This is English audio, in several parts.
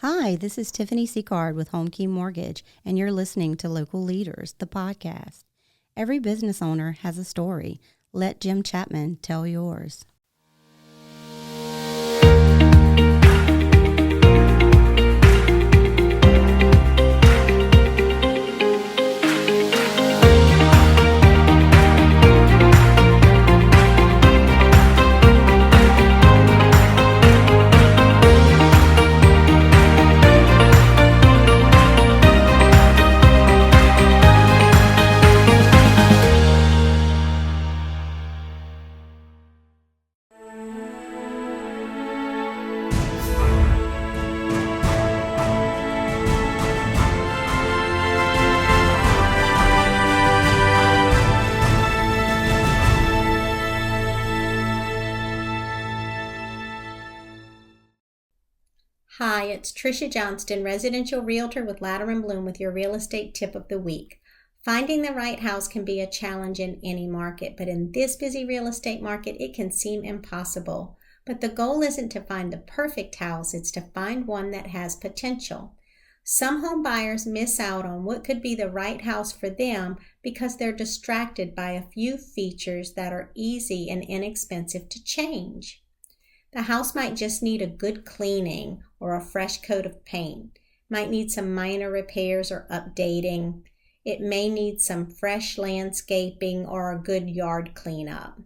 Hi, this is Tiffany Seacard with Home Key Mortgage, and you're listening to Local Leaders, the podcast. Every business owner has a story. Let Jim Chapman tell yours. Hi, it's Tricia Johnston, residential realtor with Ladder & Bloom with your real estate tip of the week. Finding the right house can be a challenge in any market, but in this busy real estate market, it can seem impossible. But the goal isn't to find the perfect house, it's to find one that has potential. Some home buyers miss out on what could be the right house for them because they're distracted by a few features that are easy and inexpensive to change. The house might just need a good cleaning or a fresh coat of paint. Might need some minor repairs or updating. It may need some fresh landscaping or a good yard cleanup.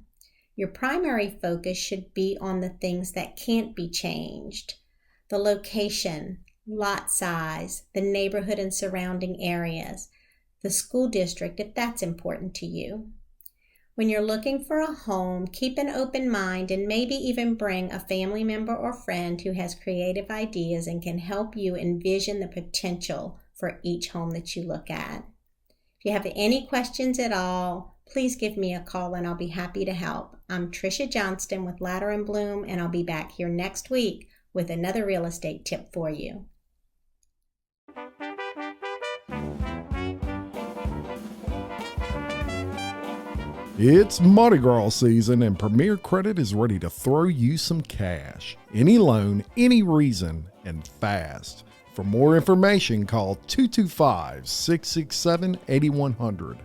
Your primary focus should be on the things that can't be changed. The location, lot size, the neighborhood and surrounding areas, the school district if that's important to you. When you're looking for a home, keep an open mind and maybe even bring a family member or friend who has creative ideas and can help you envision the potential for each home that you look at. If you have any questions at all, please give me a call and I'll be happy to help. I'm Tricia Johnston with Ladder & Bloom, and I'll be back here next week with another real estate tip for you. It's Mardi Gras season and Premier Credit is ready to throw you some cash. Any loan, any reason, and fast. For more information, call 225-667-8100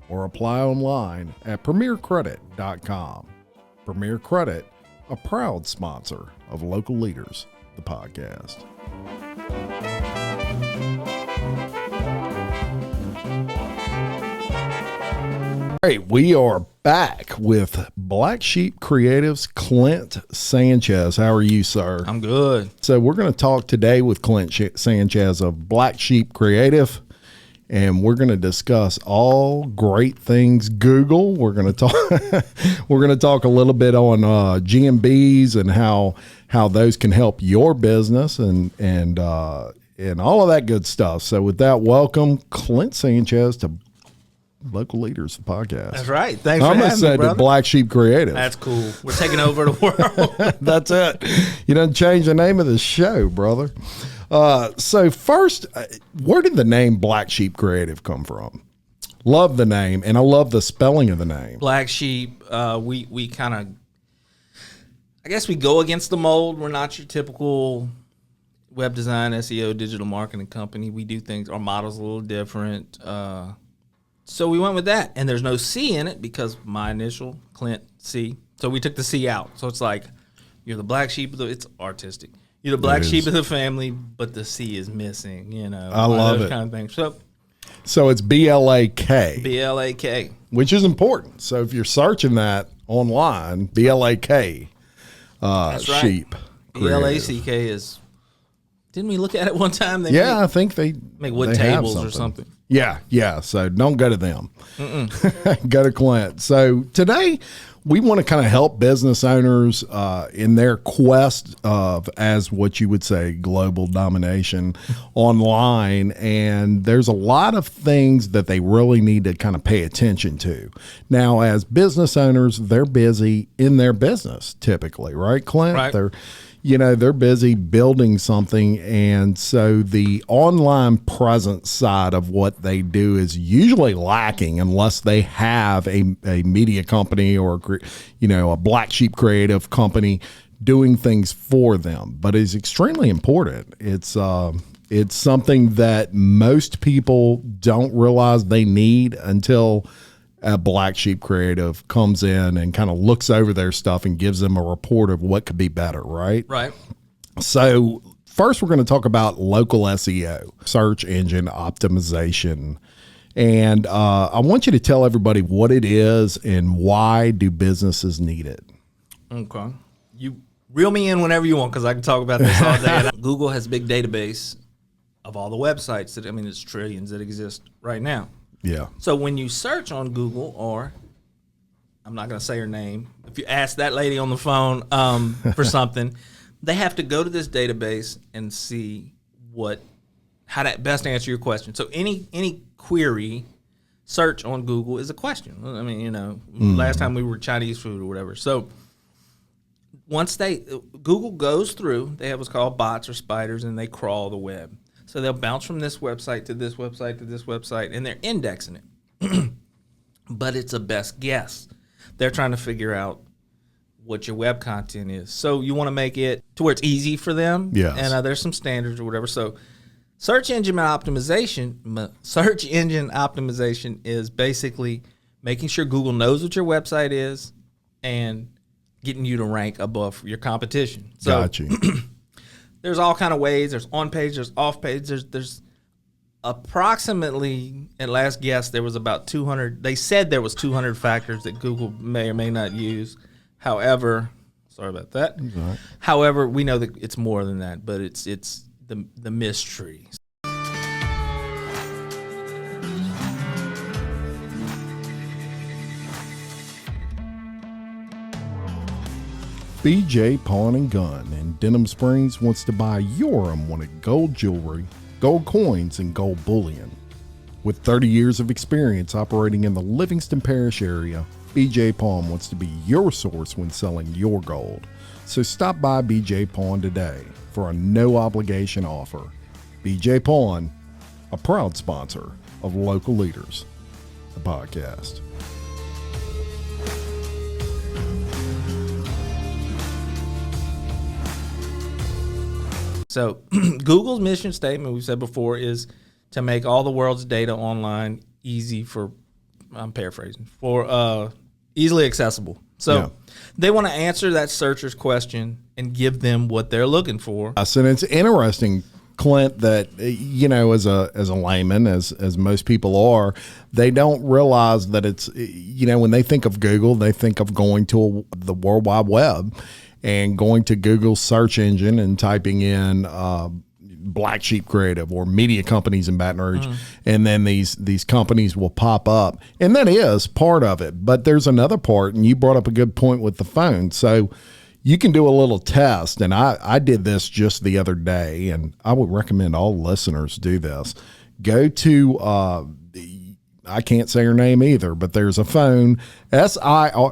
or apply online at premiercredit.com. Premier Credit, a proud sponsor of Local Leaders, the podcast. All right, we are back with BlakSheep Creatives, Clint Sanchez. How are you, sir? I'm good. So we're going to talk today with Clint Sanchez of BlakSheep Creative, and we're going to discuss all great things Google. We're going to talk. We're going to talk a little bit on GMBs and how those can help your business and all of that good stuff. So with that, welcome Clint Sanchez to Local Leaders, the podcast. That's right. Thanks for having me, brother. BlakSheep Creative. That's cool. We're taking over the world. That's it. You done changed the name of the show, brother. So first, where did the name BlakSheep Creative come from? Love the name, and I love the spelling of the name. BlakSheep, we kind of, I guess we go against the mold. We're not your typical web design, SEO, digital marketing company. We do things, our model's a little different. So we went with that, and there's no C in it because my initial, Clint C. So we took the C out. So it's like you're the black sheep of the. It's artistic. You're the black sheep of the family, but the C is missing. You know, I love it. Kind of thing. So it's BLAK. BLAK, which is important. So if you're searching that online, BLAK, that's right. sheep. BLACK is. Didn't we look at it one time? I think they make wood tables or something. Yeah. So don't go to them. Go to Clint. So today we want to kind of help business owners in their quest of, as what you would say, global domination online. And there's a lot of things that they really need to kind of pay attention to. Now, as business owners, they're busy in their business typically, right, Clint? Right. They're busy building something, and so the online presence side of what they do is usually lacking unless they have a media company or, a BlakSheep Creative company doing things for them, but it's extremely important. It's something that most people don't realize they need until a BlakSheep Creative comes in and kind of looks over their stuff and gives them a report of what could be better, right? Right. So first we're going to talk about local SEO, search engine optimization. And I want you to tell everybody what it is and why do businesses need it. Okay. You reel me in whenever you want, because I can talk about this all day. Google has a big database of all the websites that, it's trillions that exist right now. Yeah. So when you search on Google, or I'm not going to say her name, if you ask that lady on the phone for something, they have to go to this database and see how to best answer your question. So any query search on Google is a question. Last time we were Chinese food or whatever. So once Google goes through, they have what's called bots or spiders, and they crawl the web. So they'll bounce from this website to this website to this website, and they're indexing it. But it's a best guess. They're trying to figure out what your web content is. So you want to make it to where it's easy for them. Yes. And there's some standards or whatever. So search engine optimization is basically making sure Google knows what your website is and getting you to rank above your competition. So Got you. there's all kind of ways. There's on page, there's off page. There's approximately, at last guess, there was about 200. They said there was 200 factors that Google may or may not use. However, sorry about that. Right. However, we know that it's more than that, but it's the mystery. BJ Pawn and Gun in Denham Springs wants to buy your unwanted gold jewelry, gold coins, and gold bullion. With 30 years of experience operating in the Livingston Parish area, BJ Pawn wants to be your source when selling your gold. So stop by BJ Pawn today for a no-obligation offer. BJ Pawn, a proud sponsor of Local Leaders, the podcast. So Google's mission statement, we've said before, is to make all the world's data online easy for, I'm paraphrasing, for easily accessible. So they want to answer that searcher's question and give them what they're looking for. And it's interesting, Clint, that, as a layman, as most people are, they don't realize that it's, when they think of Google, they think of going to the World Wide Web and going to Google's search engine and typing in BlakSheep Creative or media companies in Baton Rouge, and then these companies will pop up, and that is part of it. But there's another part, and you brought up a good point with the phone. So you can do a little test, and I did this just the other day, and I would recommend all listeners do this. Go to I can't say her name either, but there's a phone, S-I-R-I,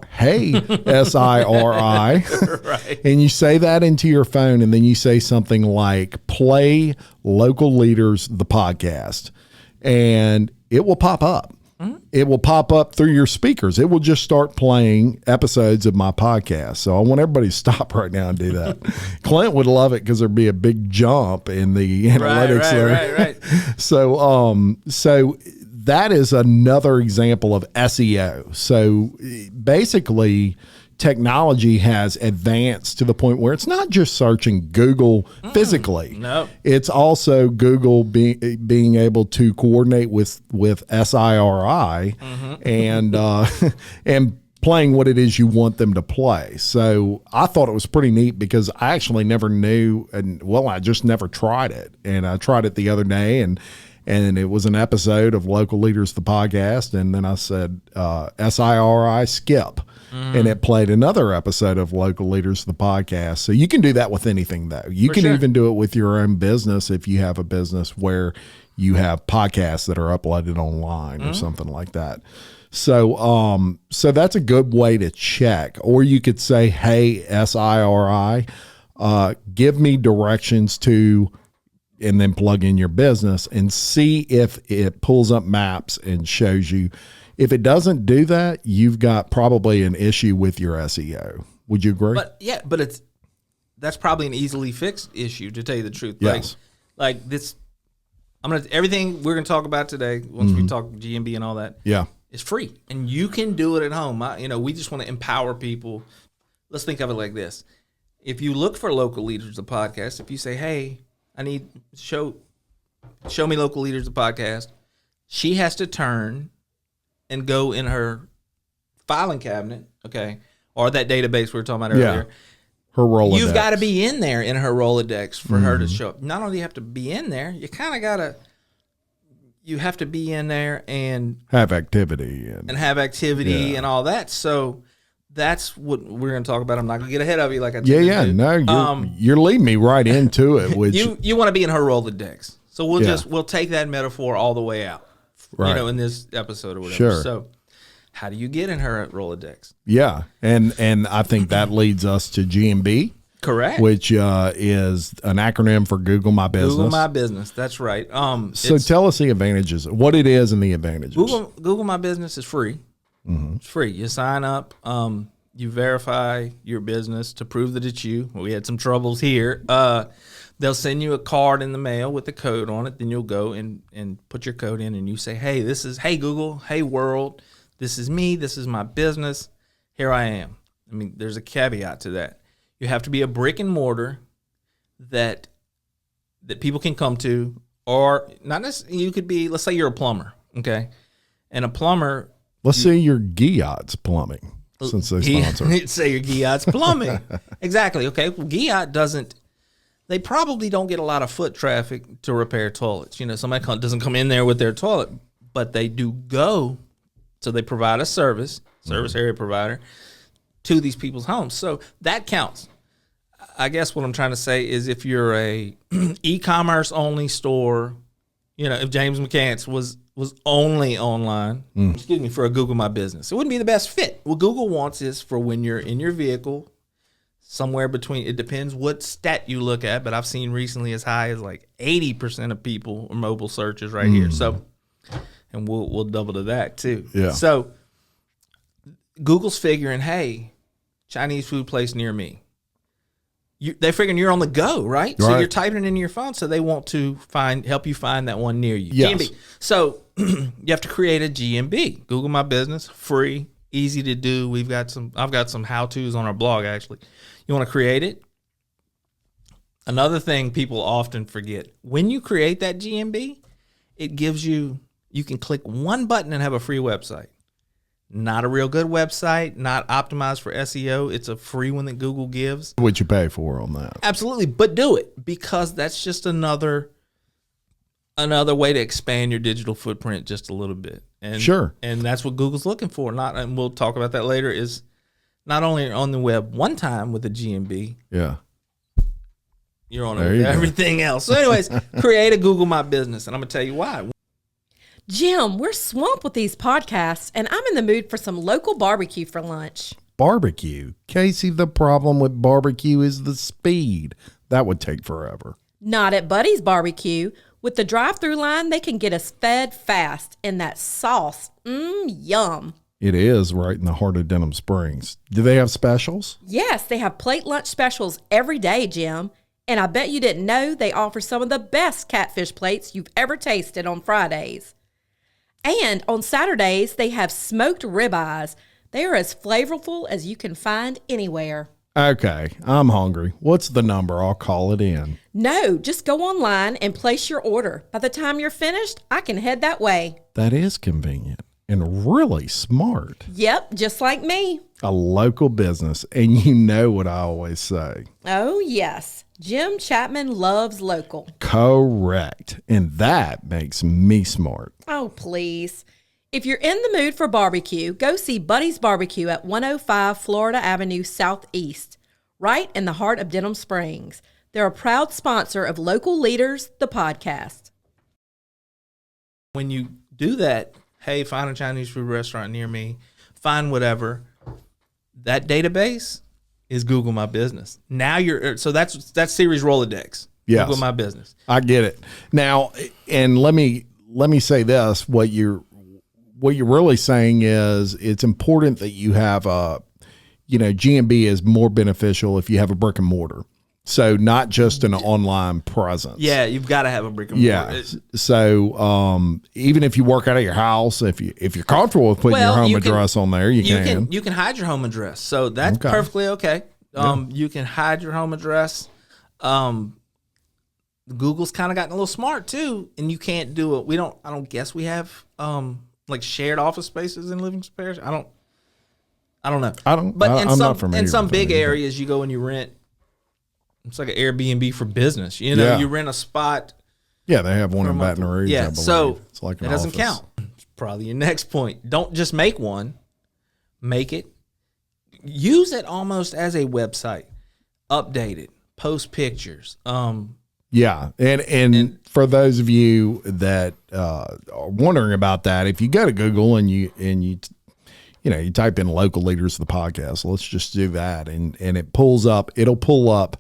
Right. and you say that into your phone, and then you say something like, play Local Leaders, the podcast, and it will pop up. It will pop up through your speakers. It will just start playing episodes of my podcast. So I want everybody to stop right now and do that. Clint would love it because there'd be a big jump in the analytics there. Right. So that is another example of SEO. So basically, technology has advanced to the point where it's not just searching Google physically. No. It's also Google being able to coordinate with SIRI and and playing what it is you want them to play. So I thought it was pretty neat because I actually never knew, I just never tried it. And I tried it the other day, and it was an episode of Local Leaders, the podcast. And then I said, SIRI skip. And it played another episode of Local Leaders, the podcast. So you can do that with anything, though. You can even do it with your own business if you have a business where you have podcasts that are uploaded online or something like that. So so that's a good way to check. Or you could say, hey, SIRI, give me directions to, and then plug in your business and see if it pulls up maps and shows you. If it doesn't do that, you've got probably an issue with your SEO. Would you agree? But that's probably an easily fixed issue, to tell you the truth. Yes. Like this, everything we're gonna talk about today. Once we talk GMB and all that, is free, and you can do it at home. We just want to empower people. Let's think of it like this: if you look for Local Leaders, the podcast, if you say, "Hey, I need show me Local Leaders, the podcast," she has to turn and go in her filing cabinet, okay, or that database we were talking about earlier. Her Rolodex. You've got to be in there in her Rolodex for her to show up. Not only do you have to be in there, you kind of got to. You have to be in there and have activity and all that. So that's what we're going to talk about. I'm not going to get ahead of you like I did. No, you're leading me right into it. Which you want to be in her Rolodex. So we'll take that metaphor all the way out. Right. In this episode or whatever. Sure. So how do you get in her Rolodex? Yeah, and I think that leads us to GMB. Correct. Which is an acronym for Google My Business. Google My Business. That's right. So tell us the advantages, what it is and the advantages. Google My Business is free. It's free. You sign up. You verify your business to prove that it's you. We had some troubles here. They'll send you a card in the mail with the code on it. Then you'll go and put your code in, and you say, hey Google, hey world, this is me. This is my business. Here I am. There's a caveat to that. You have to be a brick and mortar that people can come to, or not necessarily. You could be, let's say you're a plumber, okay? And a plumber. Let's say you're Giot's Plumbing, since they sponsor. Say you're Giot's Plumbing. Exactly. Okay. Well, Giot doesn't. They probably don't get a lot of foot traffic to repair toilets. Somebody doesn't come in there with their toilet, but they do go. So they provide a service area provider to these people's homes. So that counts. I guess what I'm trying to say is if you're a e-commerce only store, if James McCants was only online, for a Google My Business, it wouldn't be the best fit. What Google wants is for when you're in your vehicle, somewhere between, it depends what stat you look at, but I've seen recently as high as like 80% of people are mobile searches right here. So, and we'll double to that too. Yeah. So Google's figuring, hey, Chinese food place near me. They're figuring you're on the go, right? So you're typing it into your phone, so they want to help you find that one near you. Yes. GMB. So you have to create a GMB. Google My Business, free, easy to do. I've got some how-tos on our blog actually. You want to create it. Another thing people often forget, when you create that GMB, it gives you can click one button and have a free website. Not a real good website, not optimized for SEO. It's a free one that Google gives. What you pay for on that. Absolutely, but do it, because that's just another way to expand your digital footprint just a little bit. And sure. And that's what Google's looking for. And we'll talk about that later, is not only on the web one time with a GMB. Yeah. You're on everything else. So anyways, create a Google My Business, and I'm going to tell you why. Jim, we're swamped with these podcasts, and I'm in the mood for some local barbecue for lunch. Barbecue? Casey, the problem with barbecue is the speed. That would take forever. Not at Buddy's Barbecue. With the drive-through line, they can get us fed fast, and that sauce, yum. It is right in the heart of Denham Springs. Do they have specials? Yes, they have plate lunch specials every day, Jim. And I bet you didn't know they offer some of the best catfish plates you've ever tasted on Fridays. And on Saturdays, they have smoked ribeyes. They are as flavorful as you can find anywhere. Okay, I'm hungry. What's the number? I'll call it in. No, just go online and place your order. By the time you're finished, I can head that way. That is convenient and really smart. Yep, just like me. A local business, and you know what I always say. Oh, yes. Jim Chapman loves local. Correct. And that makes me smart. Oh, please. If you're in the mood for barbecue, go see Buddy's Barbecue at 105 Florida Avenue Southeast, right in the heart of Denham Springs. They're a proud sponsor of Local Leaders, the podcast. When you do that, hey, find a Chinese food restaurant near me, find whatever, that database is Google My Business. Now so that's series Rolodex. Yes. Google My Business. I get it. Now, and let me say this, what you're really saying is it's important that you have GMB is more beneficial if you have a brick and mortar. So not just an online presence. Yeah, you've got to have a brick and mortar. Yeah. So even if you work out of your house, if you're comfortable with putting your home address on there, you can. You can hide your home address. So that's perfectly okay. You can hide your home address. Google's kind of gotten a little smart too, and you can't do it. I don't guess we have like shared office spaces in living spares. I don't know. But in some big areas, you go and you rent. It's like an Airbnb for business. You know, you rent a spot. Yeah, they have one in Baton Rouge. Yeah, I believe. so it's like it doesn't count. It's probably your next point. Don't just make one. Make it. Use it almost as a website. Update it. Post pictures. Yeah, and for those of you that are wondering about that, if you go to Google and you type in local leaders of the podcast, let's just do that, and it'll pull up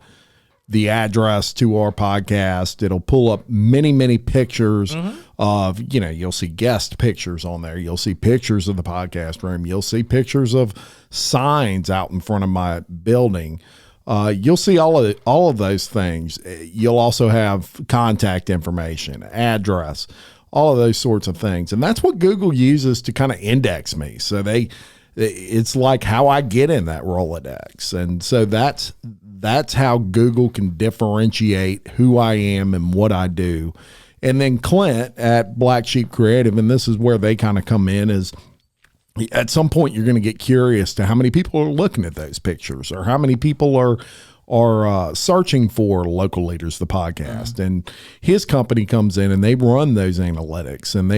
the address to our podcast. It'll pull up many pictures of, you'll see guest pictures on there. You'll see pictures of the podcast room. You'll see pictures of signs out in front of my building. You'll see all of those things. You'll also have contact information, address, all of those sorts of things. And that's what Google uses to kind of index me. So it's like how I get in that Rolodex. And so that's how Google can differentiate who I am and what I do. And then Clint at BlakSheep Creative, and this is where they kind of come in, is at some point you're going to get curious to how many people are looking at those pictures or how many people are searching for local leaders, the podcast. And his company comes in and they run those analytics, and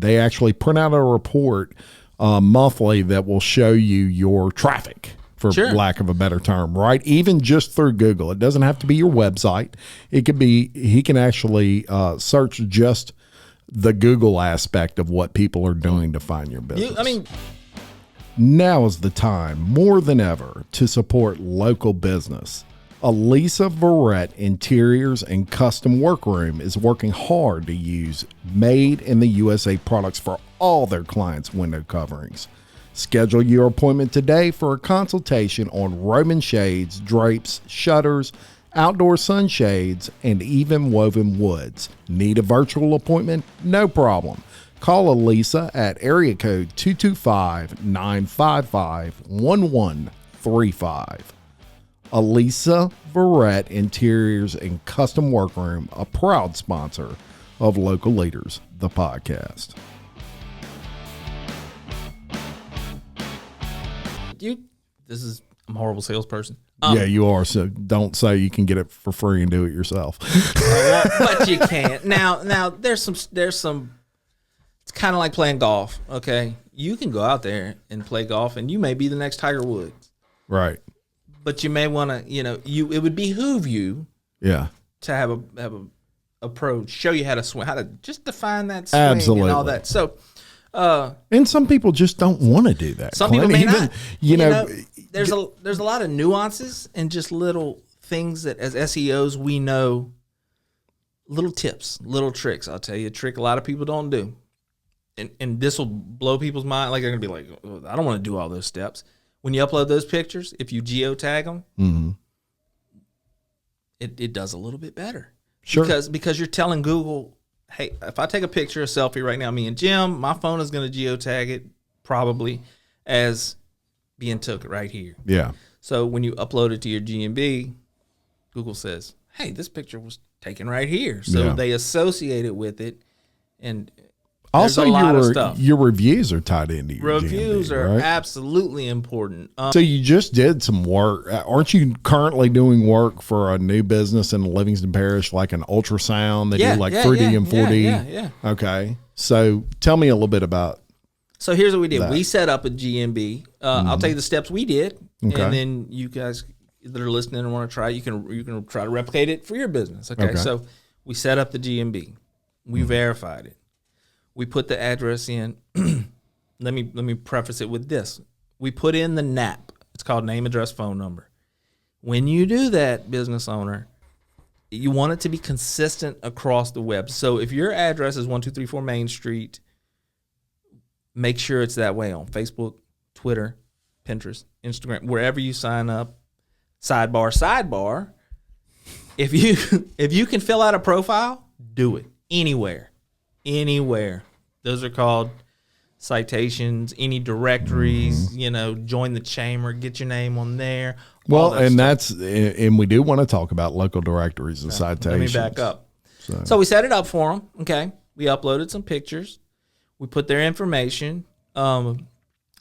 they actually print out a report monthly that will show you your traffic, for lack of a better term, right? Even just through Google. It doesn't have to be your website. It could be, he can actually search just the Google aspect of what people are doing to find your business. Now is the time, more than ever, to support local business. Elisa Verrett Interiors and Custom Workroom is working hard to use made in the USA products for all their clients' window coverings. Schedule your appointment today for a consultation on Roman shades, drapes, shutters, outdoor sunshades, and even woven woods. Need a virtual appointment? No problem. Call Elisa at area code 225-955-1135. Elisa Verrett Interiors and Custom Workroom, a proud sponsor of Local Leaders, the podcast. I'm a horrible salesperson. Yeah, you are. So don't say you can get it for free and do it yourself. But you can't. Now there's some. It's kind of like playing golf. Okay, you can go out there and play golf, and you may be the next Tiger Woods. Right. But you may want to. It would behoove you. Yeah. To have a pro show you how to swing, how to just define that swing. Absolutely. And all that. So. And some people just don't want to do that. Some people may not. There's a lot of nuances and just little things that as SEOs we know, little tips, little tricks. I'll tell you a trick a lot of people don't do. And this will blow people's mind. Like they're going to be like, oh, I don't want to do all those steps. When you upload those pictures, if you geotag them, it does a little bit better. Sure. Because you're telling Google, hey, if I take a picture, a selfie right now, me and Jim, my phone is going to geotag it probably as being took right here. Yeah. So when you upload it to your GMB, Google says, hey, this picture was taken right here. So they associate it with it. And also there's a lot of stuff. Your reviews are tied into your reviews GMB, are right? absolutely important. So you just did some work. Aren't you currently doing work for a new business in Livingston Parish, like an ultrasound? They do like 3D and 4D. Yeah. Okay. So tell me a little bit about. So here's what we did. We set up a GMB. I'll tell you the steps we did, and then you guys that are listening and want to try, you can try to replicate it for your business. Okay. So we set up the GMB. We verified it. We put the address in. Let me preface it with this. We put in the NAP. It's called name, address, phone number. When you do that, business owner, you want it to be consistent across the web. So if your address is 1234 Main Street, make sure it's that way on Facebook, Twitter, Pinterest, Instagram, wherever you sign up. Sidebar. if you can fill out a profile, do it anywhere. Those are called citations. Any directories, join the chamber, get your name on there. Well, and we do want to talk about local directories and citations. Let me back up. So we set it up for them. Okay, we uploaded some pictures. We put their information, and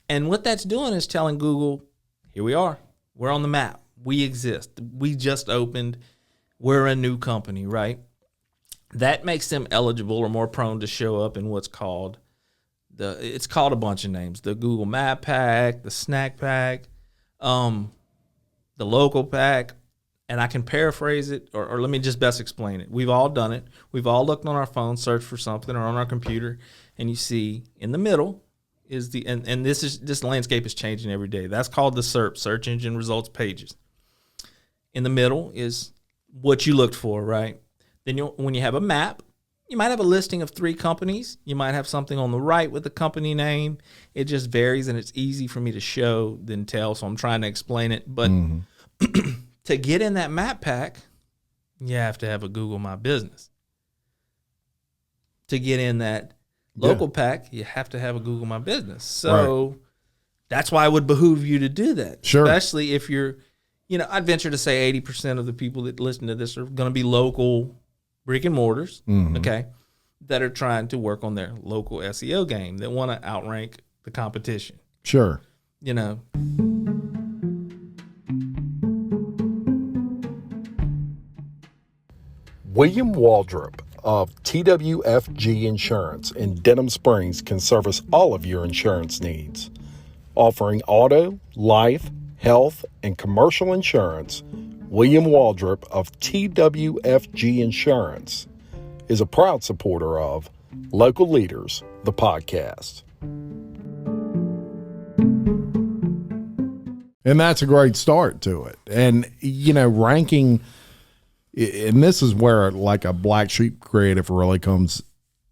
what that's doing is telling Google, here we are. We're on the map. We exist. We just opened. We're a new company, right? That makes them eligible or more prone to show up in what's called it's called a bunch of names. The Google Map Pack, the Snack Pack, the Local Pack, and I can paraphrase it, or let me just best explain it. We've all done it. We've all looked on our phone, searched for something, or on our computer, and you see in the middle is and this landscape is changing every day. That's called the SERP, Search Engine Results Pages. In the middle is what you looked for, right? Then when you have a map, you might have a listing of 3 companies. You might have something on the right with the company name. It just varies, and it's easy for me to show than tell, so I'm trying to explain it. But to get in that map pack, you have to have a Google My Business. To get in that local pack, you have to have a Google My Business. So that's why it would behoove you to do that. Sure. Especially if you're, I'd venture to say 80% of the people that listen to this are going to be local brick and mortars, okay, that are trying to work on their local SEO game, that want to outrank the competition. Sure. William Waldrop of TWFG Insurance in Denham Springs can service all of your insurance needs. Offering auto, life, health, and commercial insurance, William Waldrop of TWFG Insurance is a proud supporter of Local Leaders, the podcast. And that's a great start to it. And, ranking, and this is where like a BlakSheep Creative really comes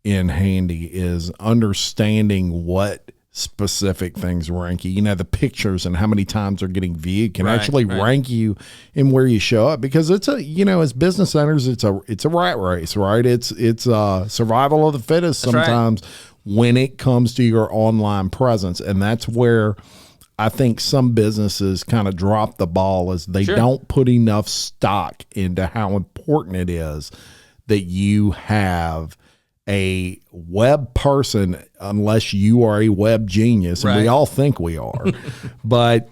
in handy, is understanding what specific things rank you. The pictures and how many times they're getting viewed can actually rank you in where you show up, because it's as business owners, it's a rat race, right? It's survival of the fittest sometimes when it comes to your online presence. And that's where I think some businesses kind of drop the ball, is they don't put enough stock into how important it is that you have a web person, unless you are a web genius, and we all think we are. But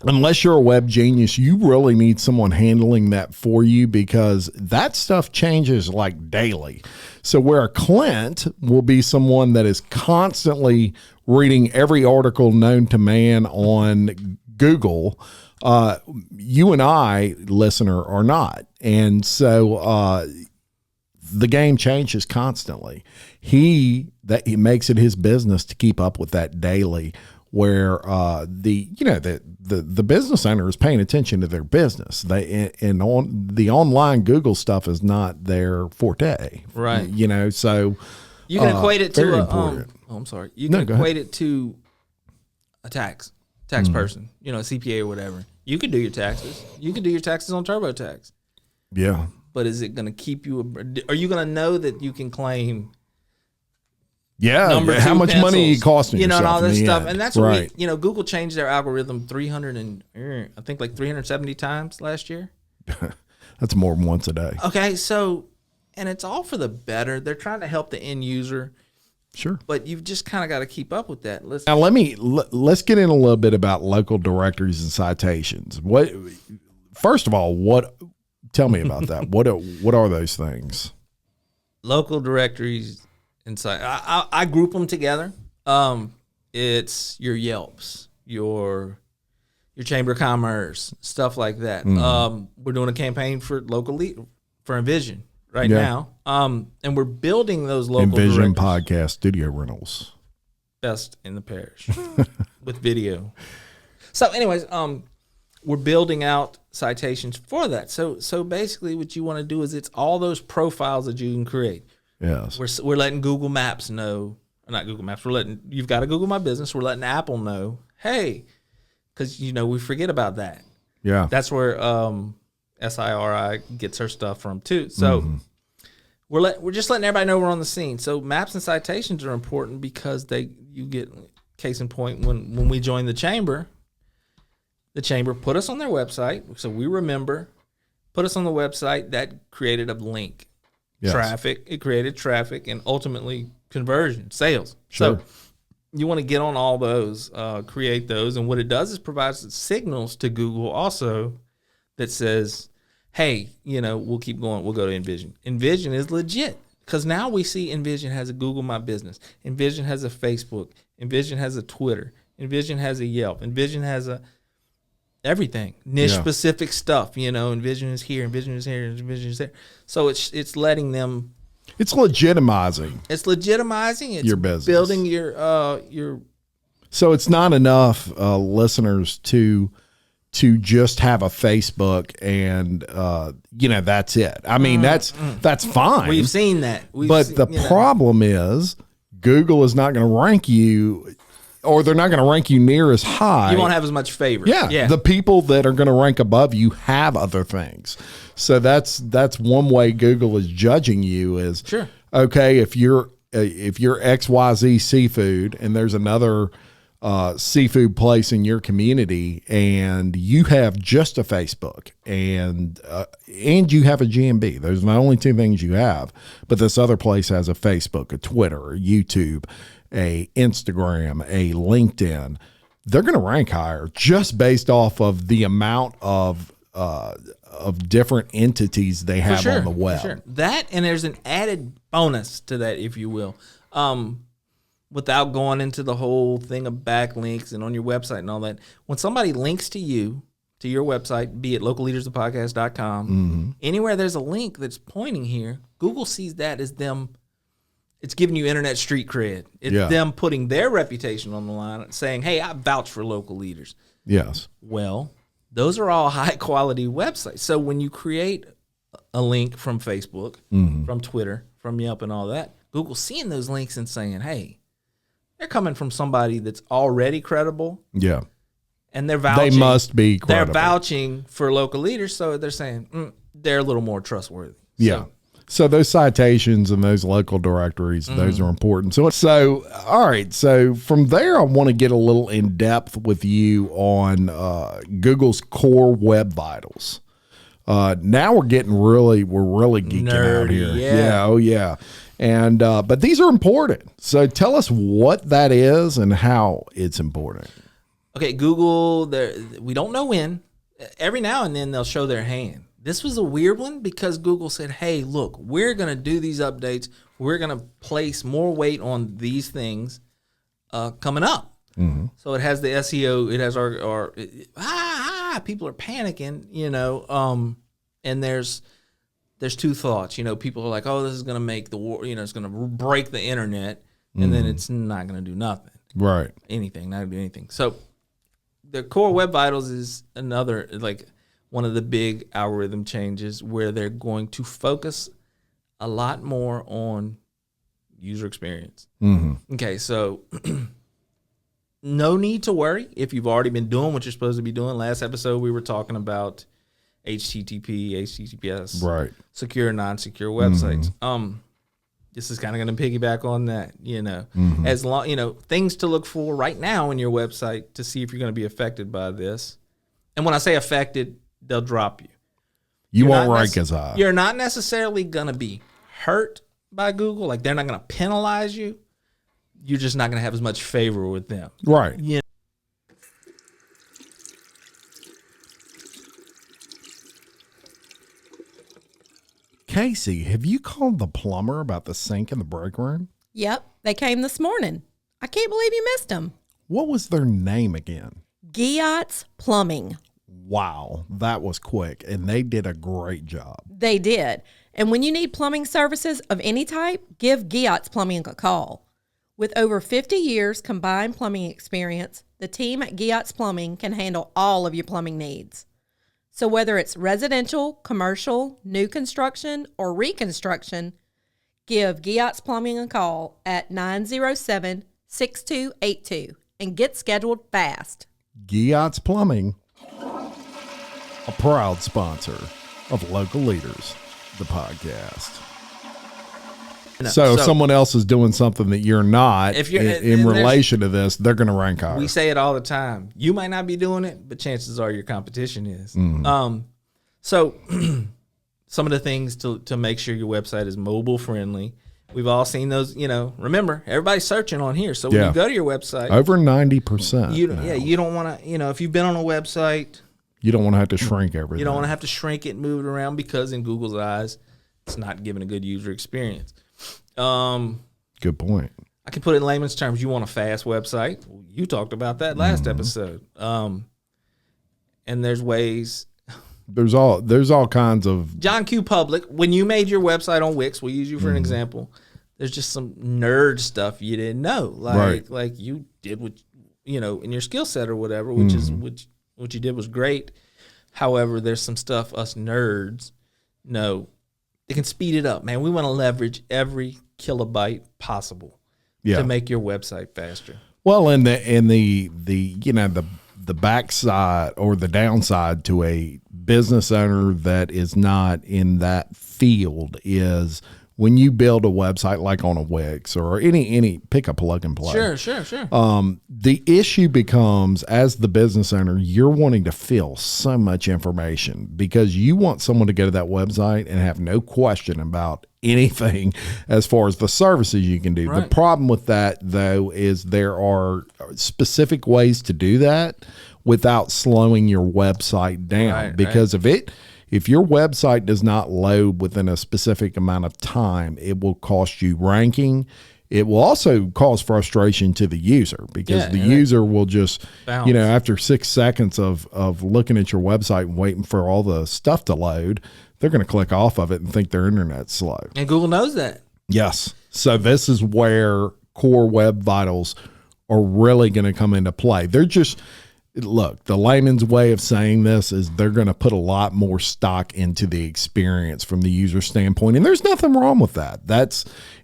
unless you're a web genius, you really need someone handling that for you, because that stuff changes like daily. So where a Clint will be someone that is constantly reading every article known to man on Google, you and I, listener, are not. And so the game changes constantly. He makes it his business to keep up with that daily, where the business owner is paying attention to their business. And on the online Google stuff is not their forte, right? So you can equate it to I'm sorry. You can equate it to a tax person, a CPA or whatever. You could do your taxes. You can do your taxes on TurboTax. Yeah. But is it going to keep you? Are you going to know that you can claim? How much pencils, money are you costing yourself? And all this stuff, and that's what right. Google changed their algorithm 370 times last year. That's more than once a day. Okay, so, and it's all for the better. They're trying to help the end user. Sure. But you've just kind of got to keep up with that. Now let's get in a little bit about local directories and citations. First of all, tell me about that. What are those things? Local directories and I group them together. It's your Yelps, your Chamber of Commerce, stuff like that. We're doing a campaign for for Envision now. And we're building those local Envision directories. Podcast Studio Rentals. Best in the parish with video. So anyways, we're building out citations for that. So basically what you want to do is it's all those profiles that you can create. Yes. We're letting Google Maps know, not Google Maps, you've got to Google My Business. We're letting Apple know, hey, because we forget about that. Yeah. That's where SIRI gets her stuff from too. So we're just letting everybody know we're on the scene. So maps and citations are important because you get, case in point, when we joined the chamber put us on their website. So we remember, put us on the website. That created a link. Yes. Traffic. It created traffic and ultimately conversion, sales. Sure. So you want to get on all those, create those. And what it does is provides signals to Google also that says, hey, we'll keep going. We'll go to Envision. Envision is legit because now we see Envision has a Google My Business. Envision has a Facebook. Envision has a Twitter. Envision has a Yelp. Envision has a everything. Niche specific stuff. Envision is here. Envision is here. Envision is there. So it's letting them. It's legitimizing. It's your business. Building your. So it's not enough, listeners, to just have a Facebook and that's it. I mean that's fine. We've seen that. But the problem is Google is not going to rank you, or they're not going to rank you near as high. You won't have as much favor. Yeah. The people that are going to rank above you have other things. So that's one way Google is judging you is, sure. Okay, if you're XYZ Seafood and there's another seafood place in your community and you have just a Facebook and you have a GMB, those are the only two things you have, but this other place has a Facebook, a Twitter, a YouTube, a Instagram, a LinkedIn, they're going to rank higher just based off of the amount of different entities they have on the web. Sure. That, and there's an added bonus to that, if you will. Without going into the whole thing of backlinks and on your website and all that, when somebody links to you, to your website, be it localleadersthepodcast.com, anywhere there's a link that's pointing here, Google sees that as them. It's giving you internet street cred. It's them putting their reputation on the line, saying, hey, I vouch for local leaders. Yes. Well, those are all high quality websites. So when you create a link from Facebook, from Twitter, from Yelp and all that, Google's seeing those links and saying, hey, they're coming from somebody that's already credible. Yeah. And they're vouching. They must be credible. They're vouching for local leaders, so they're saying they're a little more trustworthy. Yeah. So those citations and those local directories, those are important. So, all right. So from there, I want to get a little in depth with you on Google's core web vitals. Now we're really geeking nerdy, out here. Yeah. Oh yeah. And, but these are important. So tell us what that is and how it's important. Okay. Google, we don't know when. Every now and then they'll show their hand. This was a weird one because Google said, hey, look, we're going to do these updates. We're going to place more weight on these things coming up. So it has the SEO. It has our people are panicking, and there's two thoughts. People are like, oh, this is going to make the war, it's going to break the internet, and then it's not going to do nothing. Right. Anything, not going to do anything. So the core web vitals is another, one of the big algorithm changes where they're going to focus a lot more on user experience. Okay, so no need to worry if you've already been doing what you're supposed to be doing. Last episode, we were talking about HTTP, HTTPS, right? Secure, non-secure websites. This is kind of going to piggyback on that, as long, things to look for right now in your website to see if you're going to be affected by this. And when I say affected, they'll drop you. You won't rank as high. You're not necessarily going to be hurt by Google. Like, they're not going to penalize you. You're just not going to have as much favor with them. Right. Yeah. Casey, have you called the plumber about the sink in the break room? Yep, they came this morning. I can't believe you missed them. What was their name again? Giot's Plumbing. Wow, that was quick, and they did a great job. They did. And when you need plumbing services of any type, give Giot's Plumbing a call. With over 50 years combined plumbing experience, the team at Giot's Plumbing can handle all of your plumbing needs. So whether it's residential, commercial, new construction, or reconstruction, give Giot's Plumbing a call at 907-6282 and get scheduled fast. Giot's Plumbing, a proud sponsor of Local Leaders, the podcast. So if someone else is doing something that you're not, if you're in relation to this, they're going to rank higher. We say it all the time. You might not be doing it, but chances are your competition is. So some of the things to make sure your website is mobile friendly. We've all seen those, remember, everybody's searching on here. So when you go to your website, over 90%. You don't want to, if you've been on a website, you don't want to have to shrink everything. You don't want to have to shrink it and move it around because in Google's eyes, it's not giving a good user experience. Good point. I can put it in layman's terms. You want a fast website. You talked about that last episode. And there's ways. There's all kinds of John Q. Public. When you made your website on Wix, we'll use you for an example. There's just some nerd stuff you didn't know, like you did what in your skill set or whatever, which is what you did was great. However, there's some stuff us nerds know. It can speed it up, man. We want to leverage every kilobyte possible to make your website faster. Well, and the backside or the downside to a business owner that is not in that field is when you build a website like on a Wix or any pick a plug and play. Sure. The issue becomes, as the business owner, you're wanting to fill so much information because you want someone to go to that website and have no question about anything as far as the services you can do. Right. The problem with that, though, is there are specific ways to do that without slowing your website down. Because if your website does not load within a specific amount of time, it will cost you ranking. It will also cause frustration to the user because the user will just, bounce. After 6 seconds of looking at your website and waiting for all the stuff to load, they're going to click off of it and think their internet's slow. And Google knows that. Yes. So this is where core web vitals are really going to come into play. They're just... Look, the layman's way of saying this is they're going to put a lot more stock into the experience from the user standpoint, and there's nothing wrong with that.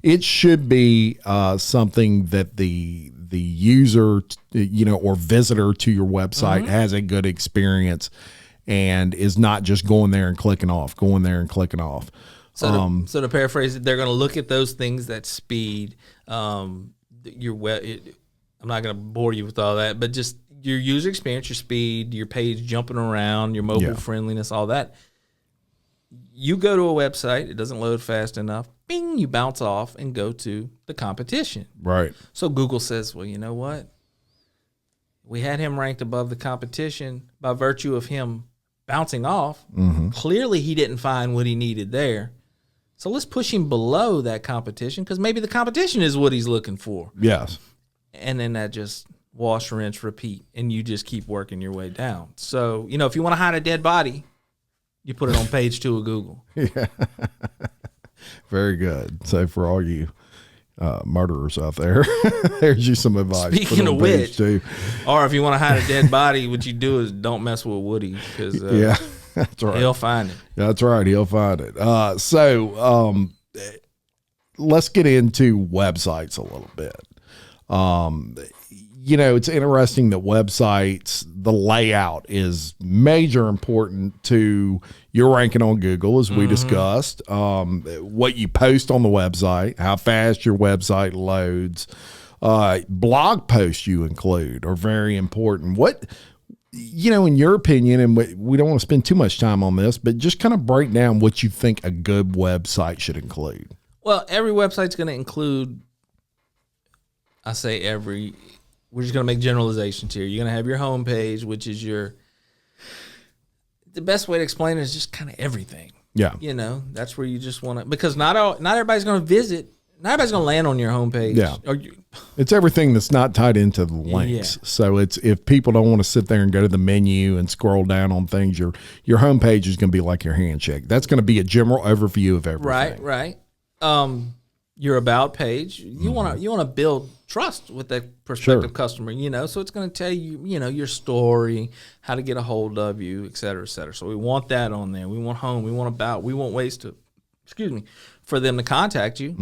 It should be something that the user, or visitor to your website has a good experience and is not just going there and clicking off. So to paraphrase it, they're going to look at those things that speed your web. I'm not going to bore you with all that, but just your user experience, your speed, your page jumping around, your mobile friendliness, all that. You go to a website, it doesn't load fast enough, bing, you bounce off and go to the competition. Right. So Google says, well, you know what? We had him ranked above the competition by virtue of him bouncing off. Clearly he didn't find what he needed there. So let's push him below that competition because maybe the competition is what he's looking for. Yes. And then that just wash, rinse, repeat, and you just keep working your way down. So, if you want to hide a dead body, you put it on page 2 of Google. Yeah. Very good. So for all you murderers out there, there's you some advice. Speaking of which, or if you want to hide a dead body, what you do is don't mess with Woody because that's right. He'll find it. That's right. He'll find it. So let's get into websites a little bit. It's interesting that websites, the layout is major important to your ranking on Google, as we discussed. What you post on the website, how fast your website loads, blog posts you include are very important. What, in your opinion, and we don't want to spend too much time on this, but just kind of break down what you think a good website should include. Well, every website's going to include, we're just going to make generalizations here. You're going to have your home page, which is the best way to explain it is just kind of everything. Yeah. That's where you just want to, because not everybody's going to visit. Not everybody's going to land on your homepage. Yeah. It's everything that's not tied into the links. Yeah. So it's, if people don't want to sit there and go to the menu and scroll down on things, your homepage is going to be like your handshake. That's going to be a general overview of everything. Right. Your about page, you want to build trust with that prospective customer, so it's going to tell you, your story, how to get a hold of you, et cetera, et cetera. So we want that on there. We want home, we want about, we want ways to, for them to contact you.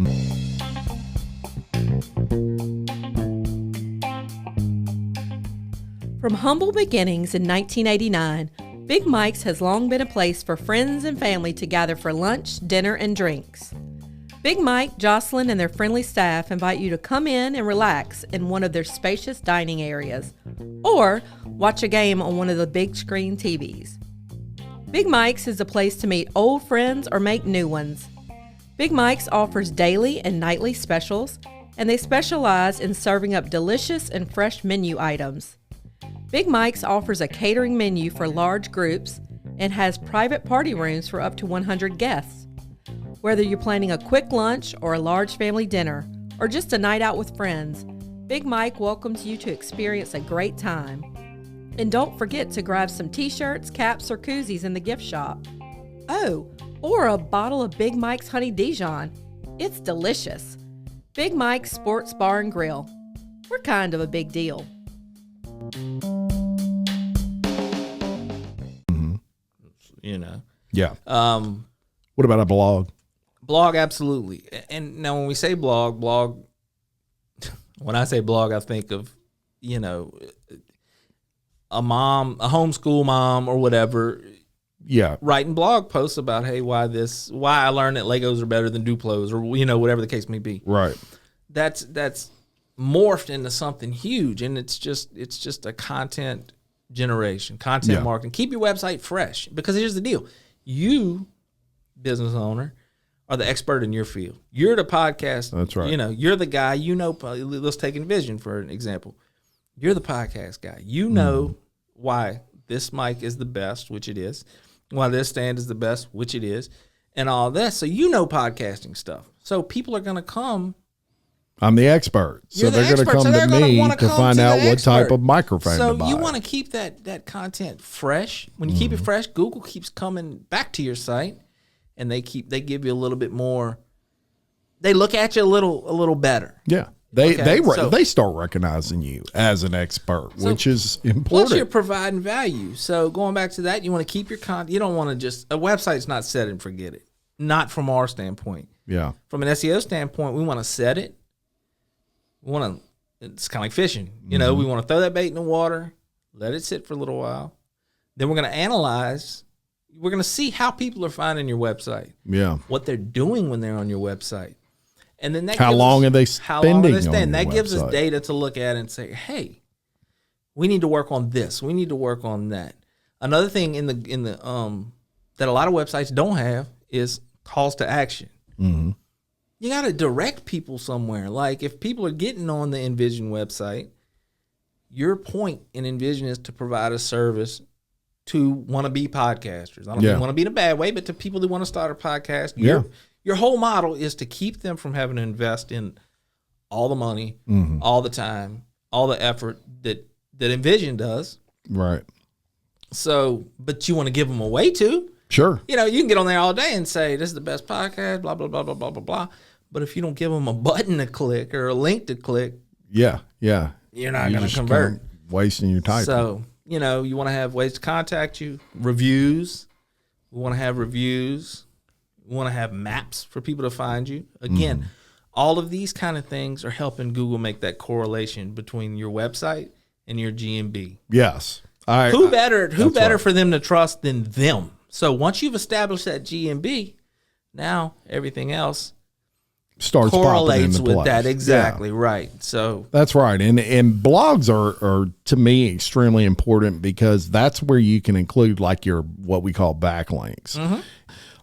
From humble beginnings in 1989, Big Mike's has long been a place for friends and family to gather for lunch, dinner, and drinks. Big Mike, Jocelyn, and their friendly staff invite you to come in and relax in one of their spacious dining areas, or watch a game on one of the big screen TVs. Big Mike's is a place to meet old friends or make new ones. Big Mike's offers daily and nightly specials, and they specialize in serving up delicious and fresh menu items. Big Mike's offers a catering menu for large groups and has private party rooms for up to 100 guests. Whether you're planning a quick lunch or a large family dinner, or just a night out with friends, Big Mike welcomes you to experience a great time. And don't forget to grab some t-shirts, caps, or koozies in the gift shop. Oh, or a bottle of Big Mike's Honey Dijon. It's delicious. Big Mike's Sports Bar and Grill. We're kind of a big deal. You know. Yeah. What about a blog? Blog, absolutely. And now when we say blog, when I say blog, I think of, you know, a homeschool mom or whatever. Yeah. Writing blog posts about, hey, why I learned that Legos are better than Duplos, or, you know, whatever the case may be. Right. That's morphed into something huge, and it's just a content generation, content marketing. Keep your website fresh, because here's the deal. You, business owner, are the expert in your field. You're the podcast. That's right. You know, you're the guy, you know, let's take Envision for an example. You're the podcast guy. You know why this mic is the best, which it is, why this stand is the best, which it is, and all this. So you know podcasting stuff. So people are going to come. I'm the expert. So they're going to come to me to find out what type of microphone to buy. So you want to keep that content fresh. When you keep it fresh, Google keeps coming back to your site, and they give you a little bit more. They look at you a little better. Yeah. They start recognizing you as an expert, which is important. Plus, you're providing value. So going back to that, you want to keep your content. You don't want to just a website's not set and forget it. Not from our standpoint. Yeah. From an SEO standpoint, we want to set it. It's kind of like fishing. You know, we want to throw that bait in the water, let it sit for a little while. Then we're going to analyze. We're going to see how people are finding your website. Yeah. What they're doing when they're on your website. And then how long are they spending on your that website? Gives us data to look at and say, hey, we need to work on this. We need to work on that. Another thing in the that a lot of websites don't have is calls to action. Mm-hmm. You got to direct people somewhere. Like if people are getting on the Envision website, your point in Envision is to provide a service to wannabe podcasters. I don't mean want to be in a bad way, but to people that want to start a podcast. Your whole model is to keep them from having to invest in all the money, all the time, all the effort that Envision does. Right. So, but you want to give them away too. Sure. You know, you can get on there all day and say, this is the best podcast, blah, blah, blah, blah, blah, blah, blah. But if you don't give them a button to click or a link to click, you're not going to convert. Kind of wasting your time. So, you know, you want to have ways to contact you, reviews. We want to have reviews. We want to have maps for people to find you. Again, all of these kind of things are helping Google make that correlation between your website and your GMB. Yes. Who better for them to trust than them? So once you've established that GMB, now everything else starts correlates with place. that. Exactly right. So that's right. And blogs are to me extremely important, because that's where you can include like your what we call backlinks.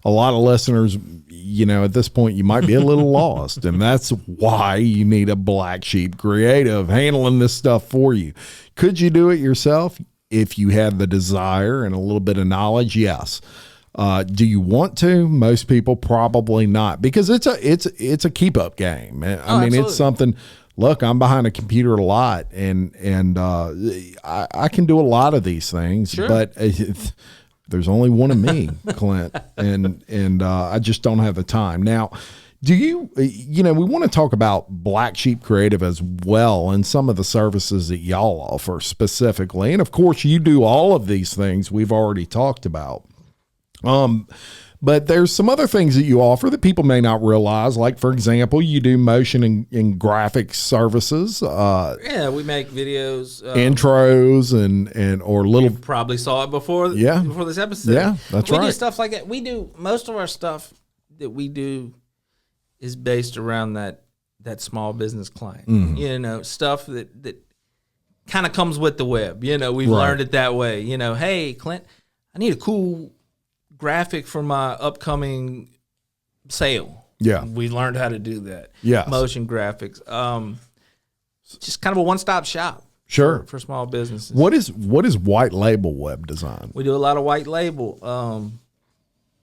A lot of listeners, you know, at this point you might be a little lost, and that's why you need a BlakSheep Creative handling this stuff for you. Could you do it yourself? If you have the desire and a little bit of knowledge, yes. Do you want to? Most people probably not, because it's a keep up game. I mean, absolutely. It's something. Look, I'm behind a computer a lot, and I can do a lot of these things, but there's only one of me, Clint, and I just don't have the time now. Do you know, we want to talk about BlakSheep Creative as well, and some of the services that y'all offer specifically. And of course, you do all of these things we've already talked about. But there's some other things that you offer that people may not realize. Like, for example, you do motion and graphics services. Yeah, we make videos, intros or little. You probably saw it before. Yeah. Before this episode. Yeah, that's right. We do stuff like that. We do most of our stuff that we do is based around that small business client. Mm-hmm. You know, stuff that kind of comes with the web. You know, we've learned it that way. You know, hey, Clint, I need a cool graphic for my upcoming sale. Yeah. We learned how to do that. Yes. Motion graphics. Just kind of a one-stop shop. Sure. For small businesses. What is white label web design? We do a lot of white label.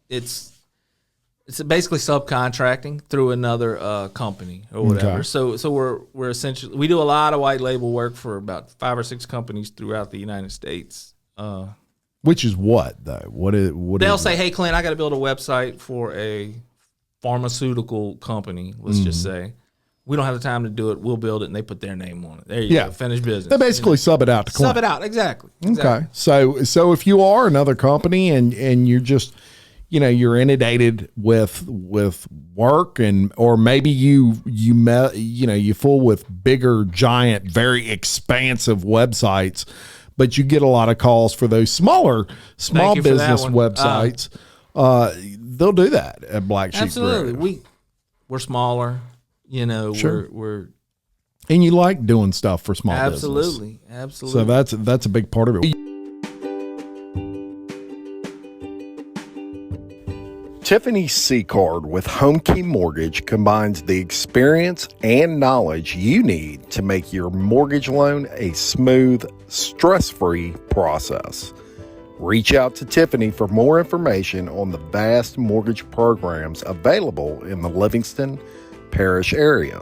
It's basically subcontracting through another company or whatever. Okay. So we're essentially, we do a lot of white label work for about 5 or 6 companies throughout the United States. Which is what though? They'll say, "Hey, Clint, I got to build a website for a pharmaceutical company." Let's just say we don't have the time to do it. We'll build it, and they put their name on it. There you go. Finished business. They basically sub it out to clients. Sub it out, exactly. Okay. So if you are another company and you're just, you're inundated with work or maybe you fool with bigger, giant, very expansive websites, but you get a lot of calls for those small business websites. They'll do that at BlakSheep. Absolutely. We're smaller, Sure. we're and you like doing stuff for small business. Absolutely. So that's a big part of it. Tiffany C-Card with HomeKey Mortgage combines the experience and knowledge you need to make your mortgage loan a smooth, stress-free process. Reach out to Tiffany for more information on the vast mortgage programs available in the Livingston Parish area.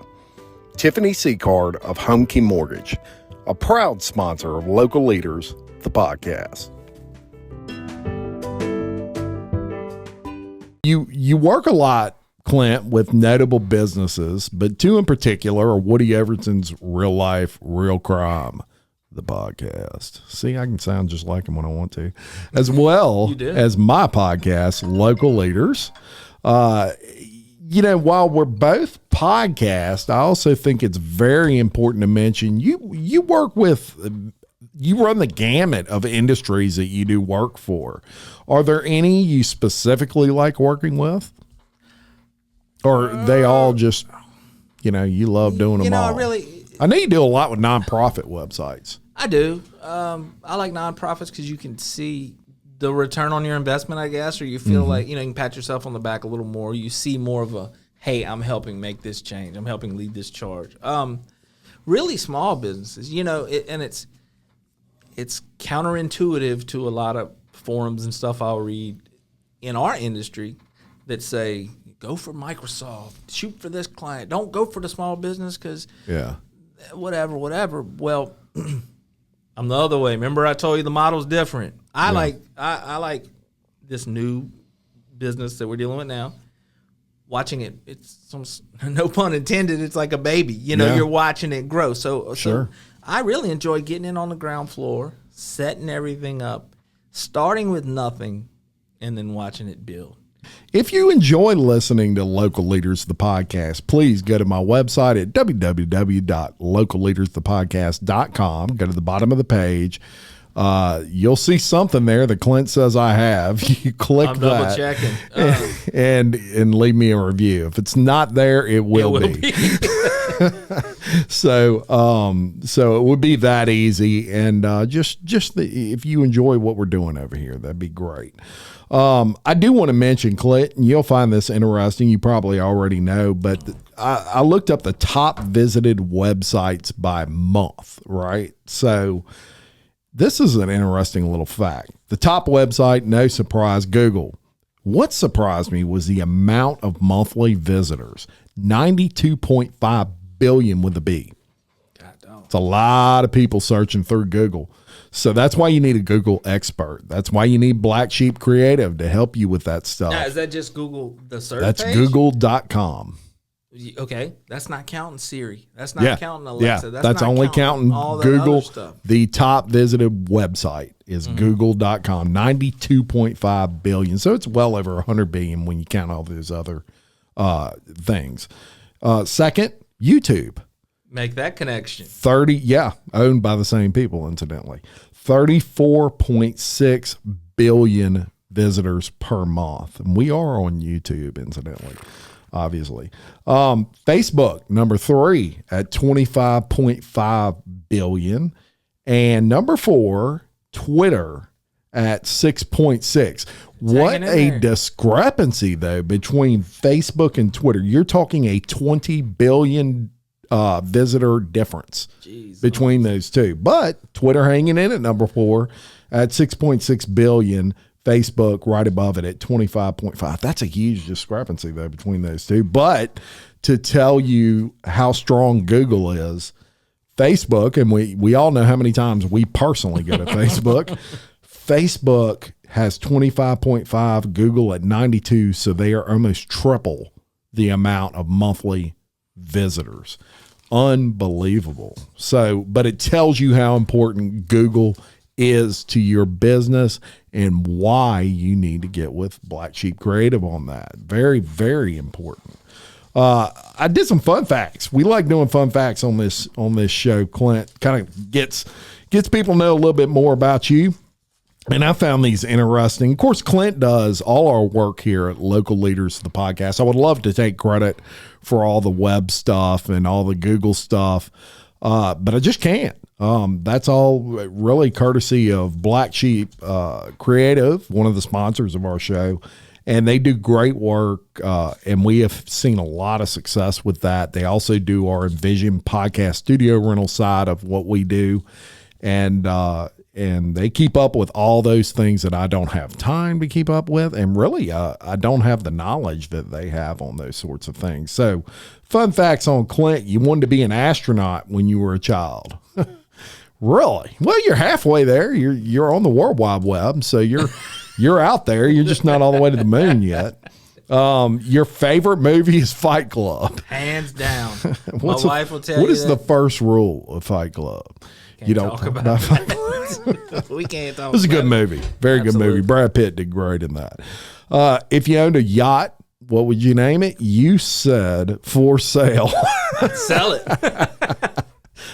Tiffany C-Card of HomeKey Mortgage, a proud sponsor of Local Leaders, the podcast. You work a lot, Clint, with notable businesses, but 2 in particular are Woody Overton's Real Life, Real Crime, the podcast. See, I can sound just like him when I want to, as well as my podcast, Local Leaders. While we're both podcasts, I also think it's very important to mention you run the gamut of industries that you do work for. Are there any you specifically like working with? Or they all just, you love doing them all? I know you do a lot with nonprofit websites. I do. I like nonprofits because you can see the return on your investment, I guess, or you feel like, you can pat yourself on the back a little more. You see more of a, hey, I'm helping make this change. I'm helping lead this charge. Really small businesses, and it's counterintuitive to a lot of forums and stuff I'll read in our industry that say, go for Microsoft, shoot for this client, don't go for the small business because whatever. Well, I'm the other way. Remember I told you the model's different. I like this new business that we're dealing with now. Watching it, it's no pun intended, it's like a baby. You're watching it grow. So I really enjoy getting in on the ground floor, setting everything up, starting with nothing, and then watching it build. If you enjoy listening to Local Leaders, the podcast, please go to my website at www.localleadersthepodcast.com. Go to the bottom of the page. You'll see something there that Clint says I have. You click I'm that. double checking. And leave me a review. If it's not there, it will be. So it would be that easy. And if you enjoy what we're doing over here, that'd be great. I do want to mention, Clint, and you'll find this interesting. You probably already know, but I looked up the top visited websites by month, right? So this is an interesting little fact. The top website, no surprise, Google. What surprised me was the amount of monthly visitors, 92.5 billion with a B. It's a lot of people searching through Google. So that's why you need a Google expert. That's why you need BlakSheep Creative to help you with that stuff. Now, is that just Google, the search That's page? Google.com. Okay, that's not counting Siri. That's not counting Alexa. Yeah, That's not only counting all that Google. other stuff. The top visited website is google.com, 92.5 billion. So it's well over 100 billion when you count all those other things. Second, YouTube. Make that connection. Owned by the same people, incidentally. 34.6 billion visitors per month. And we are on YouTube, incidentally, obviously. Facebook, number 3 at 25.5 billion. And number 4, Twitter at 6.6. What a discrepancy, though, between Facebook and Twitter. You're talking a 20 billion visitor difference between those two. But Twitter hanging in at number 4 at 6.6 billion. Facebook right above it at 25.5. That's a huge discrepancy, though, between those two. But to tell you how strong Google is, Facebook, and we all know how many times we personally go to Facebook. Facebook has 25.5, Google at 92, so they are almost triple the amount of monthly visitors. Unbelievable. So, but it tells you how important Google is to your business and why you need to get with BlakSheep Creative on that. Very, very important. I did some fun facts. We like doing fun facts on this show. Clint kind of gets people to know a little bit more about you. And I found these interesting. Of course, Clint does all our work here at Local Leaders, the podcast. I would love to take credit for all the web stuff and all the Google stuff, but I just can't. That's all really courtesy of BlakSheep Creative, one of the sponsors of our show. And they do great work, and we have seen a lot of success with that. They also do our Envision podcast studio rental side of what we do. And they keep up with all those things that I don't have time to keep up with. And really, I don't have the knowledge that they have on those sorts of things. So fun facts on Clint. You wanted to be an astronaut when you were a child. Really? Well, you're halfway there. You're on the World Wide Web. So you're out there. You're just not all the way to the moon yet. Your favorite movie is Fight Club. Hands down. My wife will tell you what is the first rule of Fight Club? You don't talk about Fight Club. We can't talk about it. It was a good movie. Very good movie. Brad Pitt did great in that. If you owned a yacht, what would you name it? You said for sale. Sell it.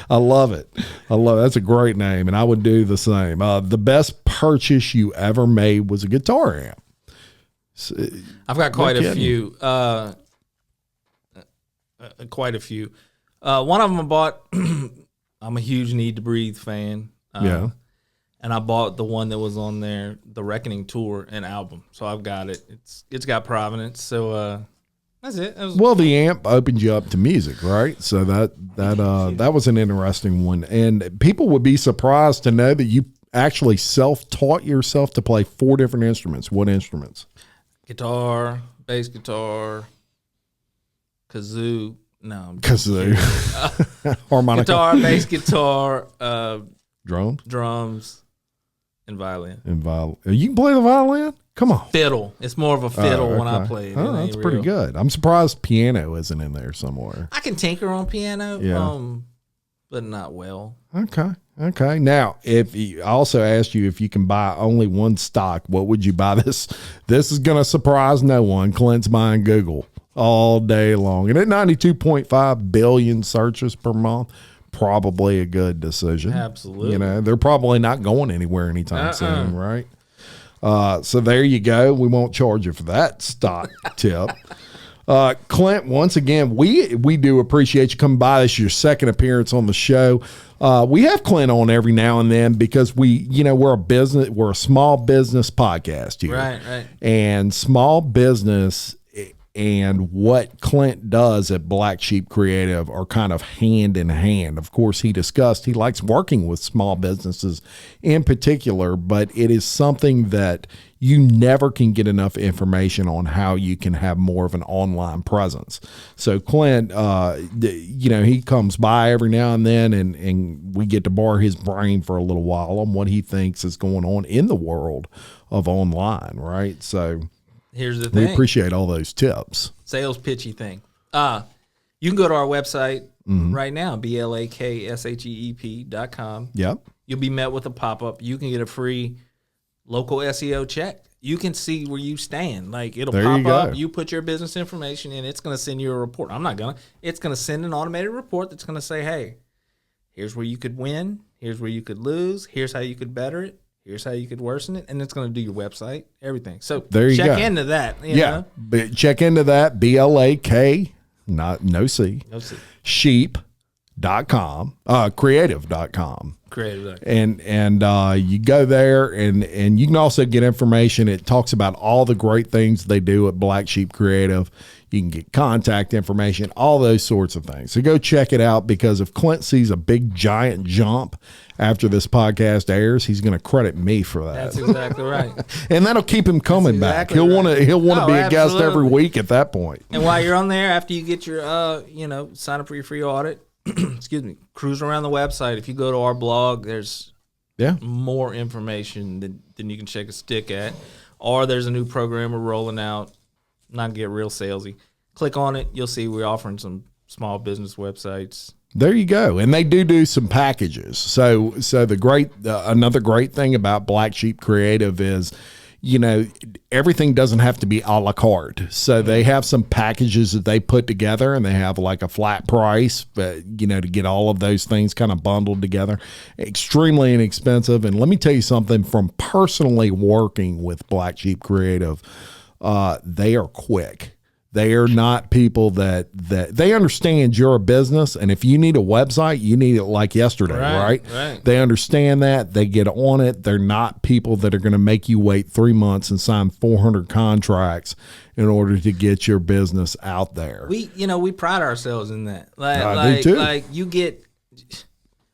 I love it. That's a great name, and I would do the same. The best purchase you ever made was a guitar amp. I've got quite a few. Quite a few. One of them I bought. I'm a huge Need to Breathe fan. Yeah. And I bought the one that was on there, the Reckoning Tour and album. So I've got it. It's got provenance. So that's it. Well, the amp opened you up to music, right? So that was an interesting one. And people would be surprised to know that you actually self-taught yourself to play 4 different instruments. What instruments? Guitar, bass guitar, kazoo. No. Kazoo. Harmonica. Guitar, bass guitar, drums, and violin. You can play the violin? Come on. Fiddle. It's more of a fiddle when I play it. Oh, that's pretty good. I'm surprised piano isn't in there somewhere. I can tinker on piano, but not well. Okay. Now, I also asked you if you can buy only one stock, what would you buy this? This is going to surprise no one. Clint's buying Google all day long. And at 92.5 billion searches per month, probably a good decision. Absolutely. They're probably not going anywhere anytime soon, right? So there you go. We won't charge you for that stock tip. Clint, once again, we do appreciate you coming by. This is your second appearance on the show. We have Clint on every now and then because we're a small business podcast here. Right. And small business and what Clint does at BlakSheep Creative are kind of hand in hand. Of course, he likes working with small businesses in particular, but it is something that you never can get enough information on how you can have more of an online presence. So Clint, he comes by every now and then and we get to borrow his brain for a little while on what he thinks is going on in the world of online, right? So here's the thing. We appreciate all those tips. Sales pitchy thing. You can go to our website right now, BlakSheep.com. Yep. You'll be met with a pop-up. You can get a free local SEO check. You can see where you stand. Like, it'll pop up. You put your business information in. It's going to send you a report. It's going to send an automated report that's going to say, hey, here's where you could win. Here's where you could lose. Here's how you could better it. Here's how you could worsen it. And it's going to do your website, everything. So there you check go. into that. You know? But check into that. BLAK, no C. Sheep.com, creative.com. Creative. And you go there and you can also get information. It talks about all the great things they do at BlakSheep Creative. You can get contact information, all those sorts of things. So go check it out, because if Clint sees a big giant jump after this podcast airs, he's going to credit me for that. That's exactly right. And that'll keep him coming back. He'll want to be a guest every week at that point. And while you're on there, after you get your sign up for your free audit, excuse me, cruise around the website. If you go to our blog, there's more information than you can shake a stick at. Or there's a new program we're rolling out. Not to get real salesy. Click on it. You'll see we're offering some small business websites. There you go. And they do some packages. So the another great thing about BlakSheep Creative is, everything doesn't have to be a la carte. So they have some packages that they put together, and they have like a flat price, but to get all of those things kind of bundled together. Extremely inexpensive. And let me tell you something, from personally working with BlakSheep Creative, they are quick. They are not people that they understand you're a business, and if you need a website, you need it like yesterday, right? They understand that. They get on it. They're not people that are going to make you wait 3 months and sign 400 contracts in order to get your business out there. We pride ourselves in that. They do too.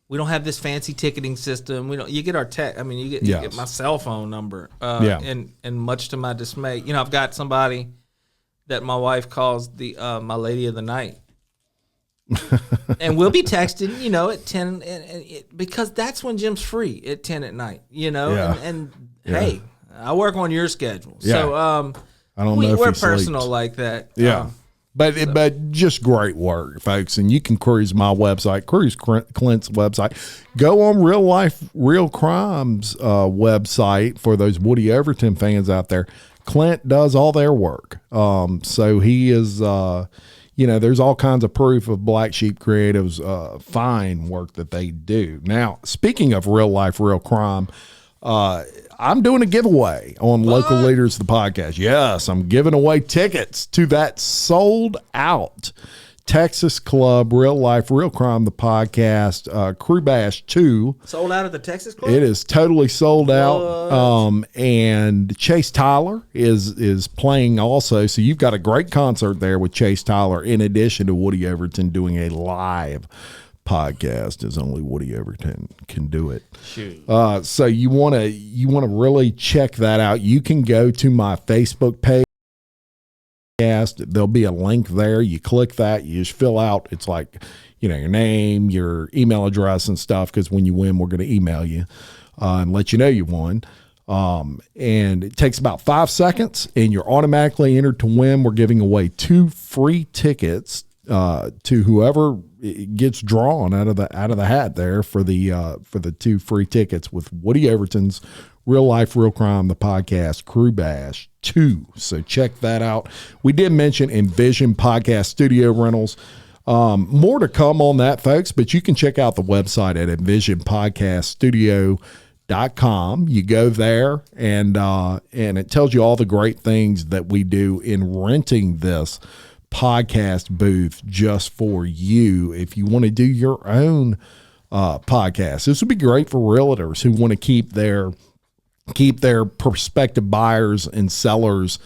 We don't have this fancy ticketing system. You get our tech. I mean, you get my cell phone number. And much to my dismay, I've got somebody that my wife calls my lady of the night, and we'll be texting, at 10, because that's when Jim's free at 10 at night. Hey, I work on your schedule, so I don't know if we're personal like that. Yeah. But just great work, folks. And you can cruise my website, cruise Clint's website. Go on Real Life, Real Crimes website for those Woody Overton fans out there. Clint does all their work. So he is, there's all kinds of proof of BlakSheep Creative's fine work that they do. Now, speaking of Real Life, Real Crime, I'm doing a giveaway on Local Leaders, the podcast. Yes, I'm giving away tickets to that sold out Texas Club, Real Life, Real Crime, the podcast, Krewe Bash 2. Sold out at the Texas Club? It is totally sold out. And Chase Tyler is playing also. So you've got a great concert there with Chase Tyler, in addition to Woody Overton doing a live podcast, as only Woody Overton can do it. Shoot. So you want to really check that out. You can go to my Facebook page. There'll be a link there. You click that, you just fill out, it's like, your name, your email address and stuff, because when you win, we're going to email you and let you know you won. And it takes about 5 seconds, and you're automatically entered to win. We're giving away 2 free tickets to whoever gets drawn out of the hat there for the 2 free tickets with Woody Overton's Real Life, Real Crime, the podcast, Krewe Bash 2. So check that out. We did mention Envision Podcast Studio Rentals. More to come on that, folks, but you can check out the website at envisionpodcaststudio.com. You go there, and it tells you all the great things that we do in renting this podcast booth just for you. If you want to do your own podcast, this would be great for realtors who want to keep their prospective buyers and sellers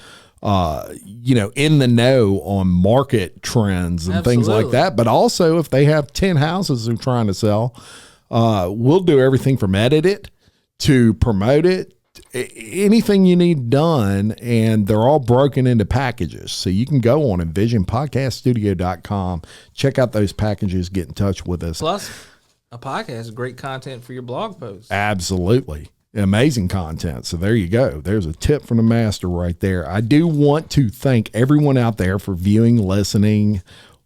in the know on market trends and things like that. But also, if they have 10 houses they're trying to sell, we'll do everything from edit it to promote it, anything you need done, and they're all broken into packages. So you can go on envisionpodcaststudio.com, check out those packages, get in touch with us. Plus, a podcast is great content for your blog posts. Absolutely. Amazing content. So there you go. There's a tip from the master right there. I do want to thank everyone out there for viewing, listening,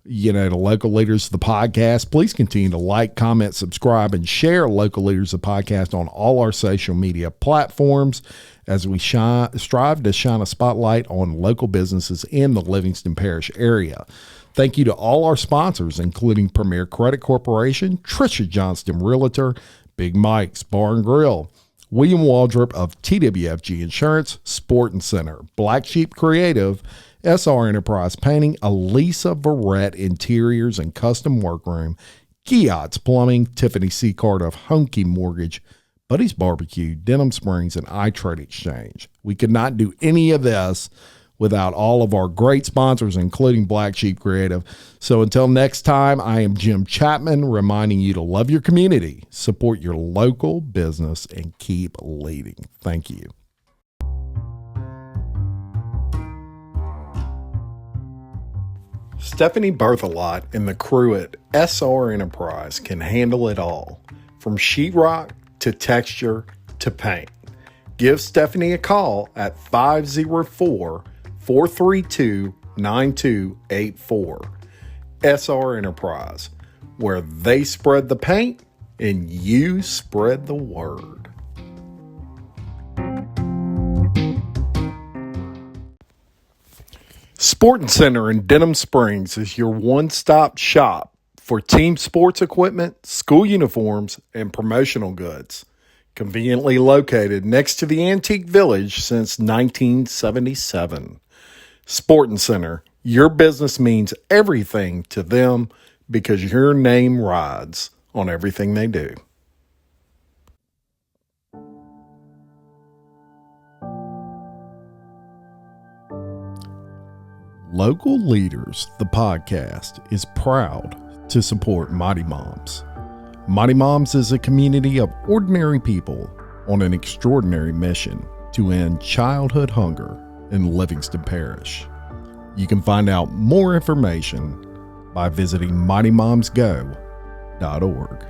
to Local Leaders of the Podcast. Please continue to like, comment, subscribe, and share Local Leaders of the Podcast on all our social media platforms as we strive to shine a spotlight on local businesses in the Livingston Parish area. Thank you to all our sponsors, including Premier Credit Corporation, Tricia Johnston Realtor, Big Mike's Bar and Grill, William Waldrop of TWFG Insurance, Sporting Center, BlakSheep Creative, SR Enterprise Painting, Elisa Verrett Interiors and Custom Workroom, Kiot's Plumbing, Tiffany Seacard of Homekey Mortgage, Buddy's Barbecue, Denham Springs, and iTrade Exchange. We could not do any of this without all of our great sponsors, including BlakSheep Creative. So until next time, I am Jim Chapman, reminding you to love your community, support your local business, and keep leading. Thank you. Stephanie Berthelot and the crew at SR Enterprise can handle it all, from sheetrock to texture to paint. Give Stephanie a call at 504-432-9284. SR Enterprise, where they spread the paint and you spread the word. Sporting Center in Denham Springs is your one-stop shop for team sports equipment, school uniforms, and promotional goods. Conveniently located next to the Antique Village since 1977. Sporting Center, your business means everything to them because your name rides on everything they do. Local Leaders, the podcast, is proud to support Mighty Moms. Mighty Moms is a community of ordinary people on an extraordinary mission to end childhood hunger in Livingston Parish. You can find out more information by visiting mightymomsgo.org.